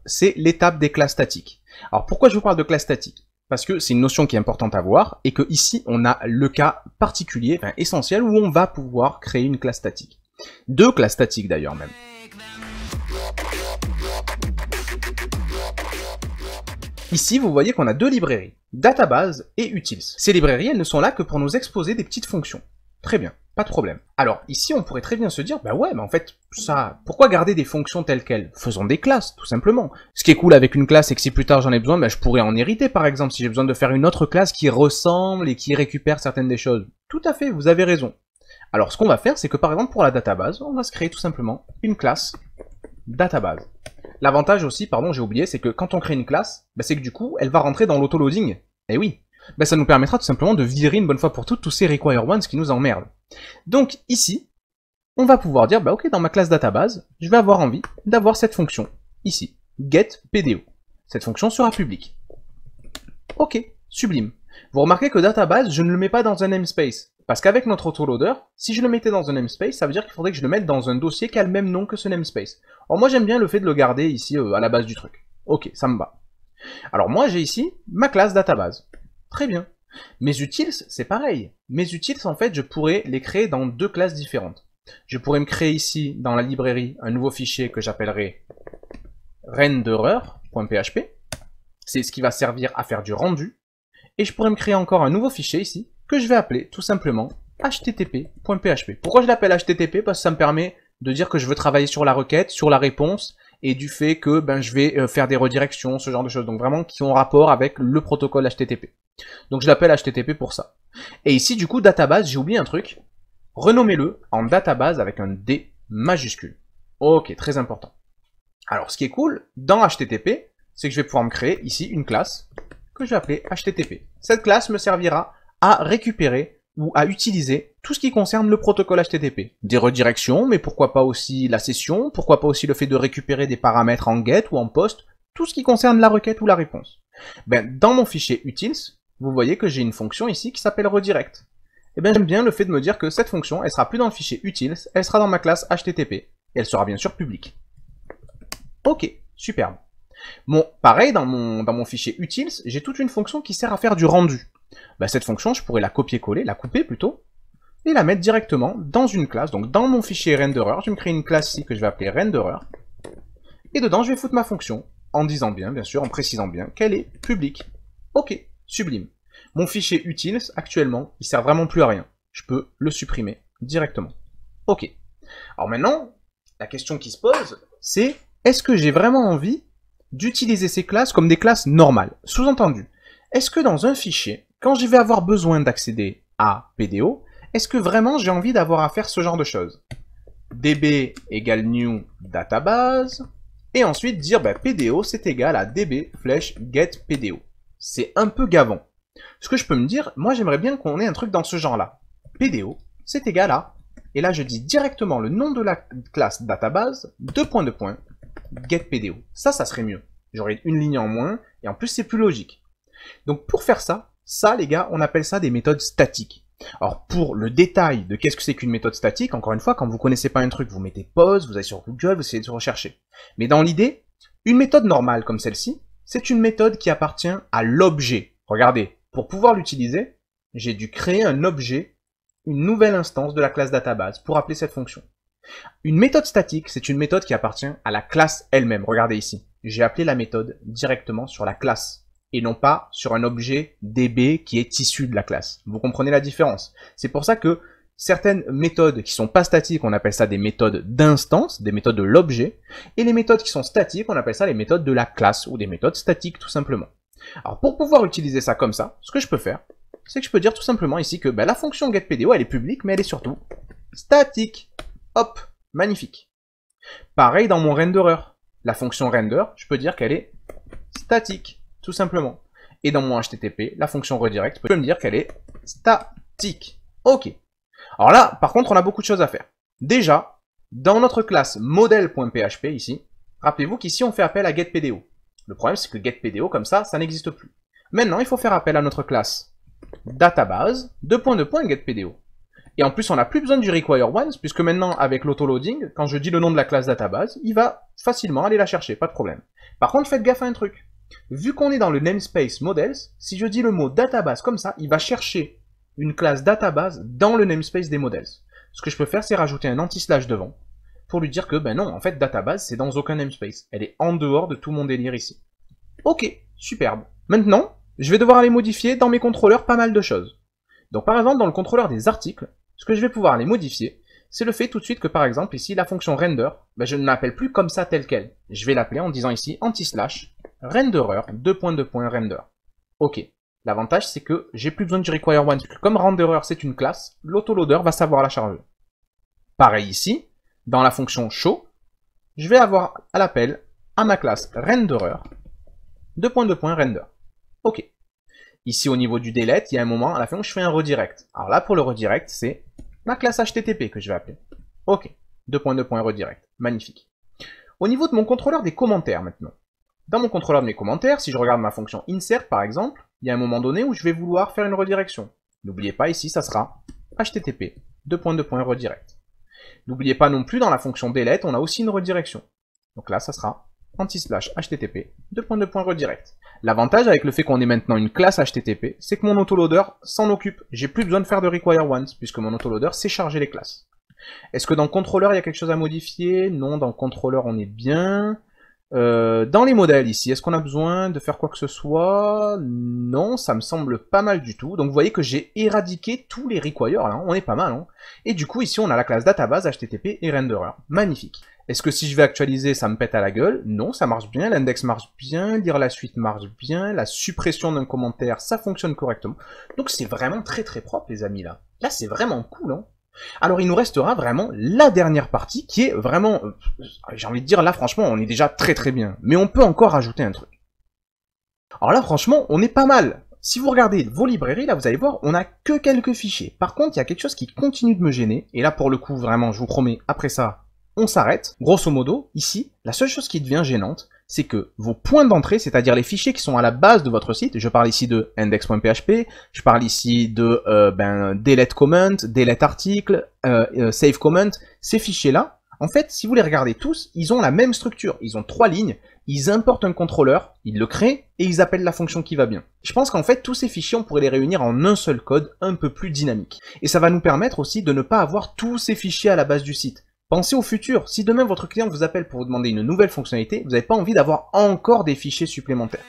c'est l'étape des classes statiques. Alors pourquoi je vous parle de classes statiques? Parce que c'est une notion qui est importante à voir, et que ici on a le cas particulier, enfin essentiel, où on va pouvoir créer une classe statique. Deux classes statiques d'ailleurs même. Ici, vous voyez qu'on a deux librairies, Database et Utils. Ces librairies, elles ne sont là que pour nous exposer des petites fonctions. Très bien, pas de problème. Alors, ici, on pourrait très bien se dire, bah ouais, mais en fait, ça, pourquoi garder des fonctions telles quelles? Faisons des classes, tout simplement. Ce qui est cool avec une classe, c'est que si plus tard j'en ai besoin, bah, je pourrais en hériter, par exemple, si j'ai besoin de faire une autre classe qui ressemble et qui récupère certaines des choses. Tout à fait, vous avez raison. Alors, ce qu'on va faire, c'est que, par exemple, pour la database, on va se créer tout simplement une classe database. L'avantage aussi, pardon, j'ai oublié, c'est que quand on crée une classe, bah, c'est que du coup, elle va rentrer dans l'autoloading. Eh oui, bah, ça nous permettra tout simplement de virer une bonne fois pour toutes tous ces require ones qui nous emmerdent. Donc ici, on va pouvoir dire, bah ok, dans ma classe database, je vais avoir envie d'avoir cette fonction, ici, getPDO. Cette fonction sera publique. Ok, sublime. Vous remarquez que database, je ne le mets pas dans un namespace. Parce qu'avec notre autoloader, si je le mettais dans un namespace, ça veut dire qu'il faudrait que je le mette dans un dossier qui a le même nom que ce namespace. Alors moi j'aime bien le fait de le garder ici à la base du truc. Ok, ça me va. Alors moi j'ai ici ma classe database. Très bien. Mes utils, c'est pareil. Mes utils, en fait, je pourrais les créer dans deux classes différentes. Je pourrais me créer ici, dans la librairie, un nouveau fichier que j'appellerai renderer.php. C'est ce qui va servir à faire du rendu. Et je pourrais me créer encore un nouveau fichier ici, que je vais appeler tout simplement http.php. Pourquoi je l'appelle http? Parce que ça me permet de dire que je veux travailler sur la requête, sur la réponse, et du fait que ben, je vais faire des redirections, ce genre de choses. Donc vraiment qui ont rapport avec le protocole HTTP. Donc je l'appelle HTTP pour ça. Et ici du coup database, j'ai oublié un truc. Renommez-le en database avec un D majuscule. Ok, très important. Alors ce qui est cool dans HTTP, c'est que je vais pouvoir me créer ici une classe que je vais appeler HTTP. Cette classe me servira à récupérer ou à utiliser tout ce qui concerne le protocole HTTP. Des redirections, mais pourquoi pas aussi la session, pourquoi pas aussi le fait de récupérer des paramètres en get ou en post, tout ce qui concerne la requête ou la réponse. Ben, dans mon fichier utils, vous voyez que j'ai une fonction ici qui s'appelle redirect. Et bien j'aime bien le fait de me dire que cette fonction, elle sera plus dans le fichier utils, elle sera dans ma classe HTTP, et elle sera bien sûr publique. Ok, superbe. Bon, pareil, dans mon fichier utils, j'ai toute une fonction qui sert à faire du rendu. Bah, cette fonction, je pourrais la copier-coller, la couper plutôt, et la mettre directement dans une classe. Donc dans mon fichier renderer, je vais me créer une classe ici que je vais appeler renderer, et dedans je vais foutre ma fonction, en disant bien sûr, en précisant bien qu'elle est publique. Ok, sublime. Mon fichier utils, actuellement, il sert vraiment plus à rien. Je peux le supprimer directement. Ok. Alors maintenant, la question qui se pose, c'est est-ce que j'ai vraiment envie d'utiliser ces classes comme des classes normales? Sous-entendu, est-ce que dans un fichier, quand je vais avoir besoin d'accéder à PDO, est-ce que vraiment j'ai envie d'avoir à faire ce genre de choses? db égale new database, et ensuite dire bah, PDO c'est égal à db flèche get PDO. C'est un peu gavant. Ce que je peux me dire, moi j'aimerais bien qu'on ait un truc dans ce genre-là. PDO c'est égal à, et là je dis directement le nom de la classe database, get PDO. Ça serait mieux. J'aurais une ligne en moins, et en plus c'est plus logique. Donc pour faire ça les gars, on appelle ça des méthodes statiques. Alors pour le détail de qu'est-ce que c'est qu'une méthode statique, encore une fois, quand vous connaissez pas un truc, vous mettez pause, vous allez sur Google, vous essayez de rechercher. Mais dans l'idée, une méthode normale comme celle-ci, c'est une méthode qui appartient à l'objet. Regardez, pour pouvoir l'utiliser, j'ai dû créer un objet, une nouvelle instance de la classe database pour appeler cette fonction. Une méthode statique, c'est une méthode qui appartient à la classe elle-même. Regardez ici, j'ai appelé la méthode directement sur la classe et non pas sur un objet DB qui est issu de la classe. Vous comprenez la différence? C'est pour ça que certaines méthodes qui sont pas statiques, on appelle ça des méthodes d'instance, des méthodes de l'objet, et les méthodes qui sont statiques, on appelle ça les méthodes de la classe, ou des méthodes statiques tout simplement. Alors pour pouvoir utiliser ça comme ça, ce que je peux faire, c'est que je peux dire tout simplement ici que la fonction getPDO, elle est publique, mais elle est surtout statique. Hop, magnifique. Pareil dans mon renderer. La fonction render, je peux dire qu'elle est statique, tout simplement. Et dans mon HTTP, la fonction redirect, je peux me dire qu'elle est statique. Ok. Alors là, par contre, on a beaucoup de choses à faire. Déjà, dans notre classe model.php ici, rappelez-vous qu'ici on fait appel à getPDO. Le problème, c'est que getPDO, comme ça n'existe plus. Maintenant, il faut faire appel à notre classe database, getPDO. Et en plus, on n'a plus besoin du require once, puisque maintenant, avec l'autoloading, quand je dis le nom de la classe database, il va facilement aller la chercher, pas de problème. Par contre, faites gaffe à un truc. Vu qu'on est dans le namespace models, si je dis le mot database comme ça, il va chercher une classe database dans le namespace des models. Ce que je peux faire, c'est rajouter un anti-slash devant, pour lui dire que, ben non, en fait, database, c'est dans aucun namespace. Elle est en dehors de tout mon délire ici. Ok, superbe. Maintenant, je vais devoir aller modifier dans mes contrôleurs pas mal de choses. Donc par exemple, dans le contrôleur des articles, ce que je vais pouvoir aller modifier, c'est le fait tout de suite que par exemple ici, la fonction render, ben, je ne l'appelle plus comme ça telle quelle. Je vais l'appeler en disant ici anti-slash renderer, render. Ok. L'avantage, c'est que j'ai plus besoin du require once. Comme renderer, c'est une classe, l'autoloader va savoir la charger. Pareil ici, dans la fonction show, je vais avoir à l'appel à ma classe renderer, render. Ok. Ici, au niveau du delete, il y a un moment à la fin où je fais un redirect. Alors là, pour le redirect, c'est ma classe HTTP que je vais appeler. Ok. Redirect. Magnifique. Au niveau de mon contrôleur des commentaires maintenant. Dans mon contrôleur de mes commentaires, si je regarde ma fonction insert par exemple, il y a un moment donné où je vais vouloir faire une redirection. N'oubliez pas, ici, ça sera HTTP, redirect. N'oubliez pas non plus, dans la fonction delete, on a aussi une redirection. Donc là, ça sera anti-slash HTTP, redirect. L'avantage avec le fait qu'on ait maintenant une classe HTTP, c'est que mon autoloader s'en occupe. J'ai plus besoin de faire de require once, puisque mon autoloader sait charger les classes. Est-ce que dans le contrôleur, il y a quelque chose à modifier? Non, dans le contrôleur, on est bien. Dans les modèles ici, est-ce qu'on a besoin de faire quoi que ce soit? Non, ça me semble pas mal du tout. Donc vous voyez que j'ai éradiqué tous les requires, là, on est pas mal. Hein. Et du coup, ici, on a la classe database, HTTP et renderer. Magnifique. Est-ce que si je vais actualiser, ça me pète à la gueule? Non, ça marche bien, l'index marche bien, lire la suite marche bien, la suppression d'un commentaire, ça fonctionne correctement. Donc c'est vraiment très très propre, les amis, là. Là, c'est vraiment cool, hein. Alors il nous restera vraiment la dernière partie qui est vraiment, j'ai envie de dire là franchement on est déjà très très bien, mais on peut encore rajouter un truc. Alors là franchement on est pas mal. Si vous regardez vos librairies là vous allez voir on a que quelques fichiers. Par contre il y a quelque chose qui continue de me gêner, et là pour le coup vraiment je vous promets après ça on s'arrête. Grosso modo ici la seule chose qui devient gênante c'est que vos points d'entrée, c'est-à-dire les fichiers qui sont à la base de votre site, je parle ici de index.php, je parle ici de delete comment, delete article, save comment, ces fichiers-là, en fait, si vous les regardez tous, ils ont la même structure, ils ont 3 lignes, ils importent un contrôleur, ils le créent, et ils appellent la fonction qui va bien. Je pense qu'en fait, tous ces fichiers, on pourrait les réunir en un seul code, un peu plus dynamique. Et ça va nous permettre aussi de ne pas avoir tous ces fichiers à la base du site. Pensez au futur, si demain votre client vous appelle pour vous demander une nouvelle fonctionnalité, vous n'avez pas envie d'avoir encore des fichiers supplémentaires.